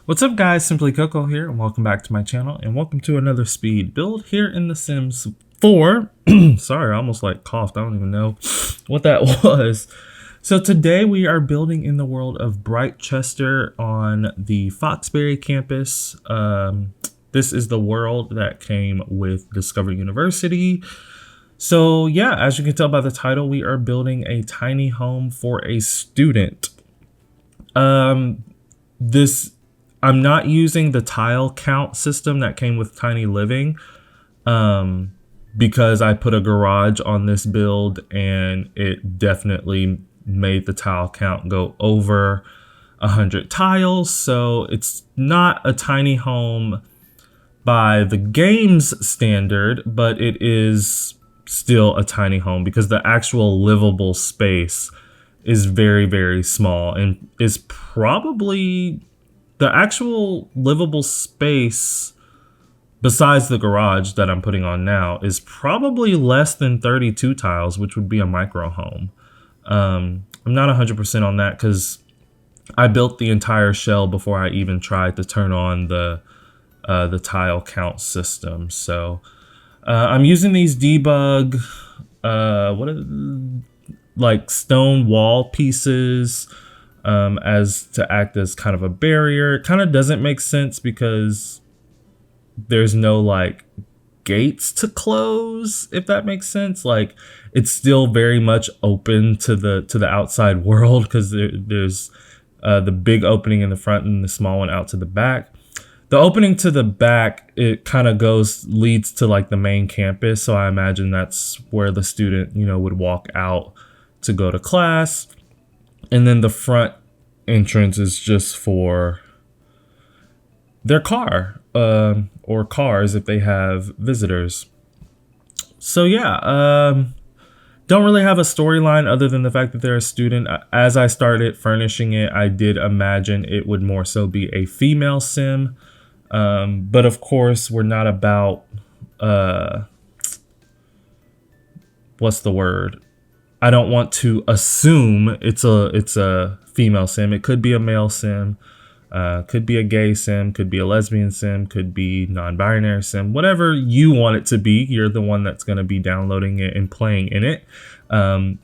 What's up guys, Simply Coco here and welcome back to my channel and welcome to another speed build here in The Sims 4. Sorry, I almost like coughed. I don't even know what that was. So today we are building in the world of Brightchester on the Foxbury campus. This is the world that came with Discover University. So yeah, as you can tell by the title, we are building a tiny home for a student. I'm not using the tile count system that came with Tiny Living because I put a garage on this build and it definitely made the tile count go over 100 tiles. So it's not a tiny home by the game's standard, but it is still a tiny home because the actual livable space is very, very small and is probably the actual livable space besides the garage that I'm putting on now is probably less than 32 tiles, which would be a micro home. I'm not 100% on that because I built the entire shell before I even tried to turn on the tile count system. So I'm using these debug like stone wall pieces as to act as kind of a barrier. It kind of doesn't make sense because there's no like gates to close, if that makes sense. Like it's still very much open to the outside world because there's the big opening in the front and the small one out to the back. The opening to the back, it kind of leads to like the main campus. So I imagine that's where the student, would walk out to go to class. And then the front entrance is just for their car or cars if they have visitors. So yeah, don't really have a storyline other than the fact that they're a student. As I started furnishing it, I did imagine it would more so be a female sim. But of course, we're not about, what's the word? I don't want to assume it's a female sim. It could be a male sim, could be a gay sim, could be a lesbian sim, could be non-binary sim, whatever you want it to be. You're the one that's going to be downloading it and playing in it,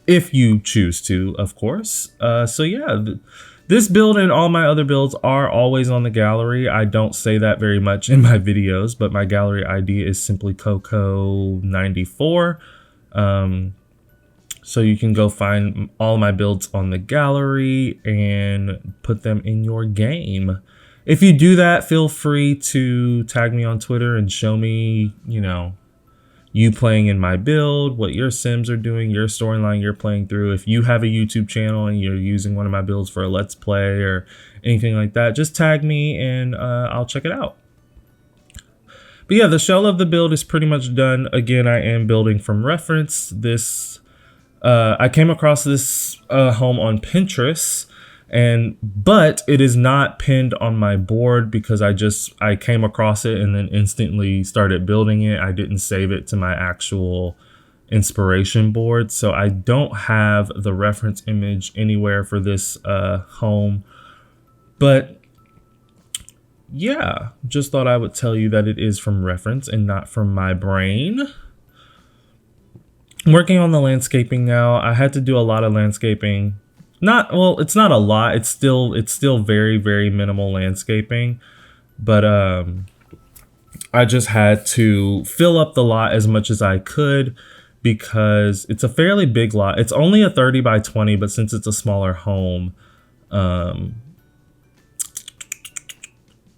if you choose to, of course. So yeah, this build and all my other builds are always on the gallery. I don't say that very much in my videos, but my gallery ID is simply Coco94. So you can go find all my builds on the gallery and put them in your game. If you do that, feel free to tag me on Twitter and show me, you playing in my build, what your sims are doing, your storyline you're playing through. If you have a YouTube channel and you're using one of my builds for a Let's Play or anything like that, just tag me and I'll check it out. But yeah, the shell of the build is pretty much done. Again, I am building from reference. I came across this home on Pinterest, but it is not pinned on my board because I came across it and then instantly started building it. I didn't save it to my actual inspiration board, so I don't have the reference image anywhere for this home. But yeah, just thought I would tell you that it is from reference and not from my brain. I'm working on the landscaping now. I had to do a lot of landscaping. It's not a lot. It's still very, very minimal landscaping. But I just had to fill up the lot as much as I could because it's a fairly big lot. It's only a 30 by 20, but since it's a smaller home,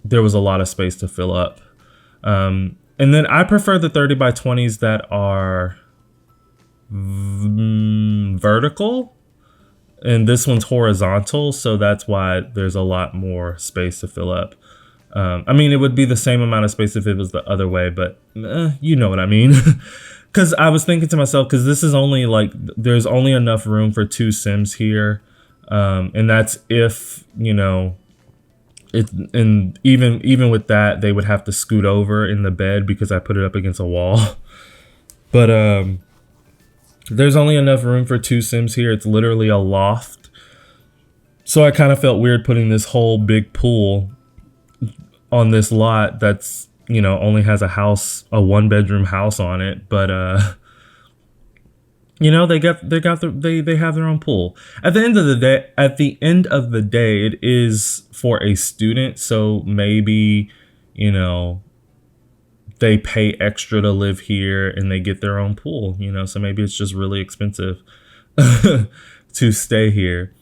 there was a lot of space to fill up. And then I prefer the 30 by 20s that are vertical, and this one's horizontal, so that's why there's a lot more space to fill up. I mean, it would be the same amount of space if it was the other way, but you know what I mean. Because I was thinking to myself, because this is only like there's only enough room for 2 sims here, and that's if and even with that they would have to scoot over in the bed because I put it up against a wall. But there's only enough room for 2 sims here. It's literally a loft. So I kind of felt weird putting this whole big pool on this lot that's, only has a 1 bedroom house on it, but they have their own pool. At the end of the day, it is for a student, so maybe, they pay extra to live here and they get their own pool, so maybe it's just really expensive to stay here.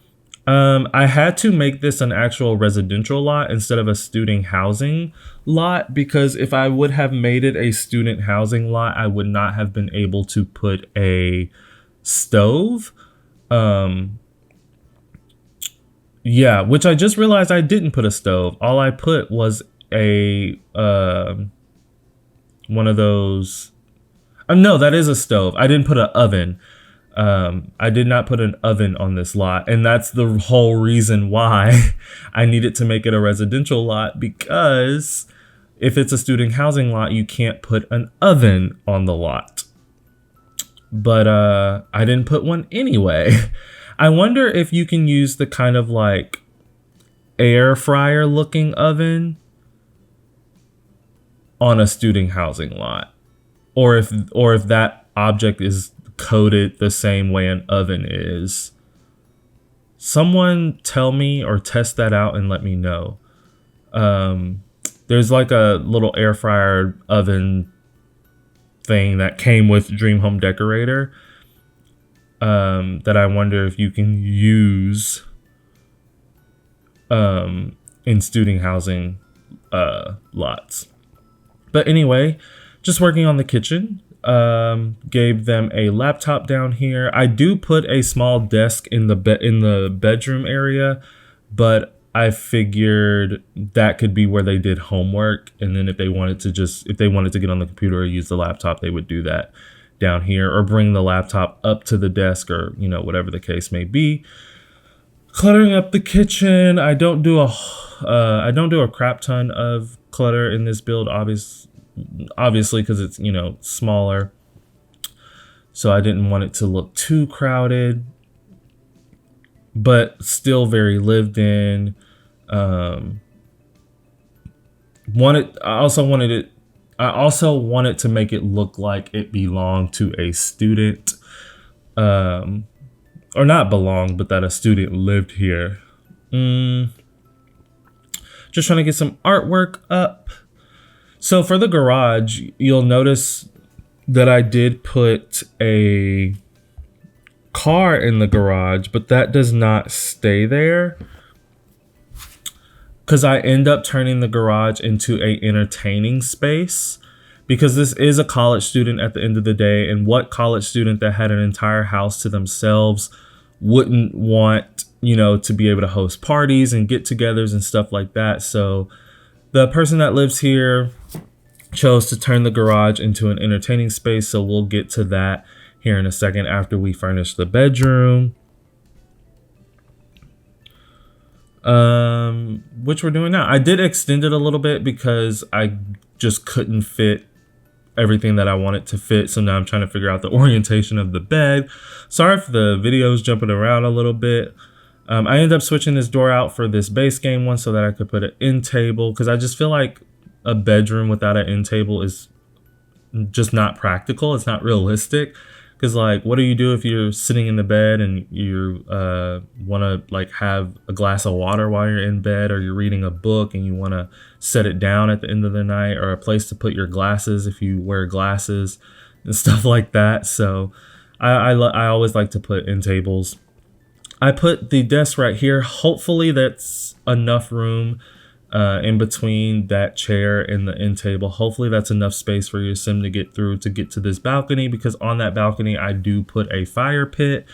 I had to make this an actual residential lot instead of a student housing lot, because if I would have made it a student housing lot, I would not have been able to put a stove. Yeah, which I just realized I didn't put a stove. All I put was a one of those. No, that is a stove. I didn't put an oven. I did not put an oven on this lot, and that's the whole reason why I needed to make it a residential lot, because if it's a student housing lot, you can't put an oven on the lot. But I didn't put one anyway. I wonder if you can use the kind of like air fryer looking oven on a student housing lot, or if that object is coated the same way an oven is. Someone tell me or test that out and let me know. There's like a little air fryer oven thing that came with Dream Home Decorator that I wonder if you can use in student housing lots. But anyway, just working on the kitchen. Gave them a laptop down here. I do put a small desk in the bedroom area, but I figured that could be where they did homework, and then if they wanted to get on the computer or use the laptop, they would do that down here, or bring the laptop up to the desk, or whatever the case may be. Cluttering up the kitchen. I don't do a crap ton of clutter in this build, obviously, because it's smaller, so I didn't want it to look too crowded, but still very lived in. I also wanted to make it look like it belonged to a student, or not belong, but that a student lived here. Just trying to get some artwork up. So for the garage, you'll notice that I did put a car in the garage, but that does not stay there, because I end up turning the garage into a entertaining space, because this is a college student at the end of the day, and what college student that had an entire house to themselves wouldn't want, to be able to host parties and get-togethers and stuff like that. So the person that lives here chose to turn the garage into an entertaining space, so we'll get to that here in a second after we furnish the bedroom, which we're doing now. I did extend it a little bit because I just couldn't fit everything that I wanted to fit, so now I'm trying to figure out the orientation of the bed. Sorry if the video is jumping around a little bit. I ended up switching this door out for this base game one so that I could put an end table, because I just feel like a bedroom without an end table is just not practical. It's not realistic, because like, what do you do if you're sitting in the bed and you want to like have a glass of water while you're in bed, or you're reading a book and you want to set it down at the end of the night, or a place to put your glasses if you wear glasses and stuff like that. So I always like to put end tables. I put the desk right here. Hopefully that's enough room in between that chair and the end table. Hopefully that's enough space for your sim to get through to get to this balcony, because on that balcony I do put a fire pit.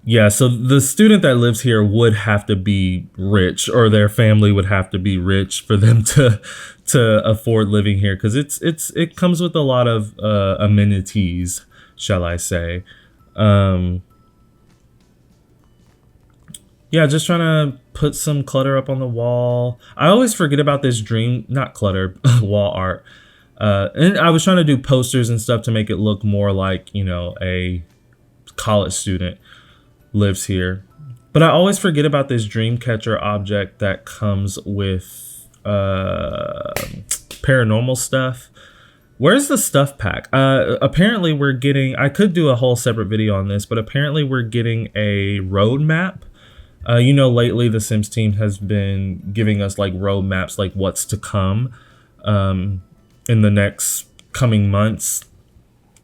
Yeah, so the student that lives here would have to be rich, or their family would have to be rich for them to afford living here, because it comes with a lot of amenities, shall I say. Yeah, just trying to put some clutter up on the wall. I always forget about this not clutter, wall art. And I was trying to do posters and stuff to make it look more like, a college student lives here. But I always forget about this Dreamcatcher object that comes with paranormal stuff. Where's the stuff pack? Apparently we're getting, I could do a whole separate video on this, but apparently we're getting a roadmap. You know, lately the Sims team has been giving us like roadmaps, like what's to come in the next coming months.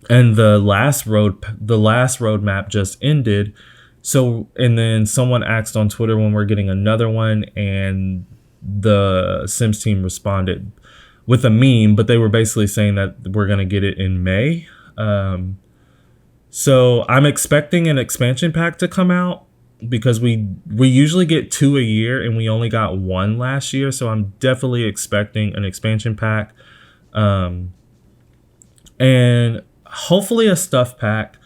And the last roadmap just ended. So, and then someone asked on Twitter when we're getting another one, and the Sims team responded with a meme, but they were basically saying that we're going to get it in May. So I'm expecting an expansion pack to come out, because we usually get 2 a year and we only got 1 last year. So I'm definitely expecting an expansion pack. And hopefully a stuff pack.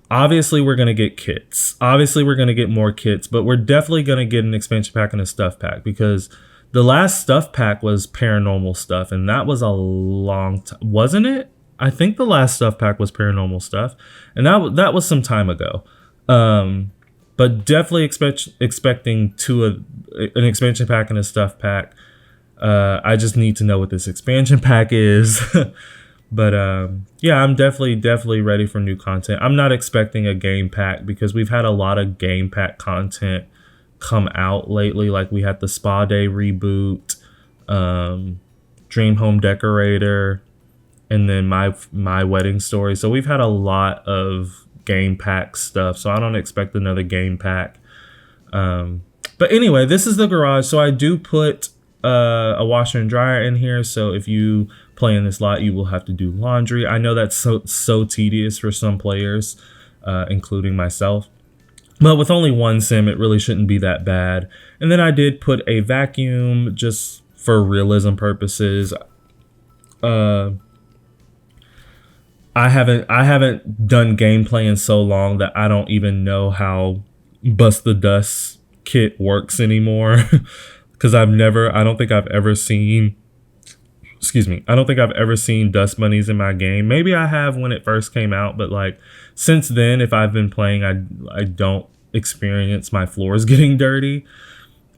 Obviously we're going to get kits. Obviously we're going to get more kits, but we're definitely going to get an expansion pack and a stuff pack, because the last stuff pack was paranormal stuff, and that was a long time, wasn't it? I think the last stuff pack was paranormal stuff, and that was some time ago. But definitely expecting an expansion pack and a stuff pack. I just need to know what this expansion pack is. But yeah, I'm definitely ready for new content. I'm not expecting a game pack, because we've had a lot of game pack content come out lately. Like we had the Spa Day reboot, Dream Home Decorator, and then my wedding story. So we've had a lot of game pack stuff. So I don't expect another game pack. But anyway, this is the garage. So I do put a washer and dryer in here. So if you play in this lot, you will have to do laundry. I know that's so tedious for some players, including myself. But with only one sim, it really shouldn't be that bad. And then I did put a vacuum just for realism purposes. I haven't done gameplay in so long that I don't even know how Bust the Dust kit works anymore. Because I don't think I've ever seen dust bunnies in my game. Maybe I have when it first came out, but like since then, if I've been playing, I don't experience my floors getting dirty.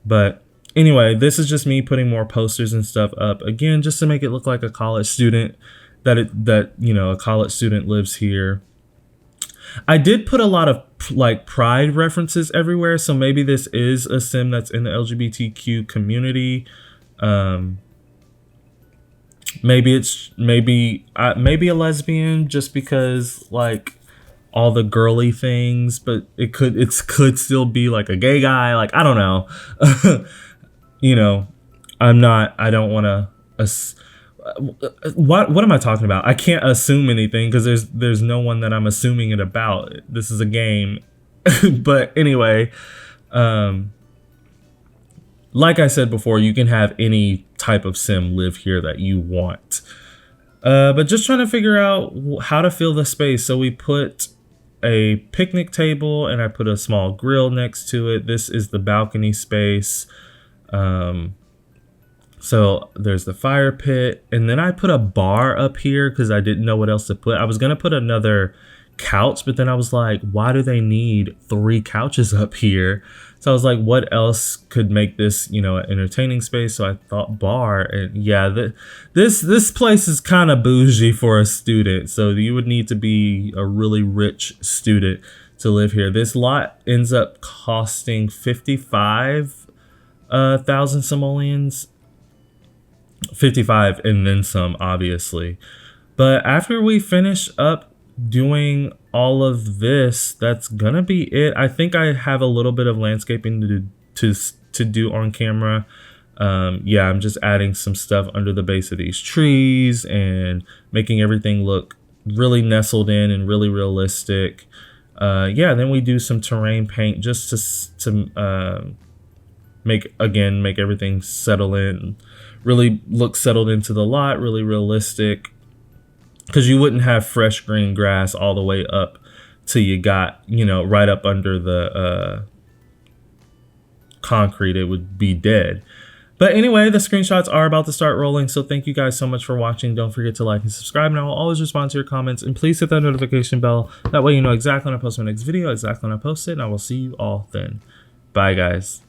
But anyway, this is just me putting more posters and stuff up again, just to make it look like a college student, that you know, a college student lives here. I did put a lot of like pride references everywhere, so maybe this is a sim that's in the LGBTQ community. Maybe a lesbian, just because like all the girly things, but it could still be like a gay guy. Like, I don't know. You know, I don't want to. What am I talking about? I can't assume anything, because there's no one that I'm assuming it about. This is a game. But anyway, like I said before, you can have any type of sim live here that you want. But just trying to figure out how to fill the space. So we put a picnic table, and I put a small grill next to it. This is the balcony space. So there's the fire pit, and then I put a bar up here because I didn't know what else to put. I was going to put another couch, but then I was like, why do they need 3 couches up here? So I was like, what else could make this, you know, an entertaining space? So I thought bar. And yeah, this place is kind of bougie for a student. So you would need to be a really rich student to live here. This lot ends up costing 55,000 simoleons. 55 and then some, obviously. But after we finish up doing all of this, that's gonna be it. I think I have a little bit of landscaping to do on camera. Yeah, I'm just adding some stuff under the base of these trees and making everything look really nestled in and really realistic. Yeah, then we do some terrain paint just to make everything settle in, really look settled into the lot, really realistic. Because you wouldn't have fresh green grass all the way up till you got, you know, right up under the concrete. It would be dead. But anyway, the screenshots are about to start rolling. So thank you guys so much for watching. Don't forget to like and subscribe, and I will always respond to your comments. And please hit that notification bell. That way you know exactly when I post my next video, exactly when I post it. And I will see you all then. Bye, guys.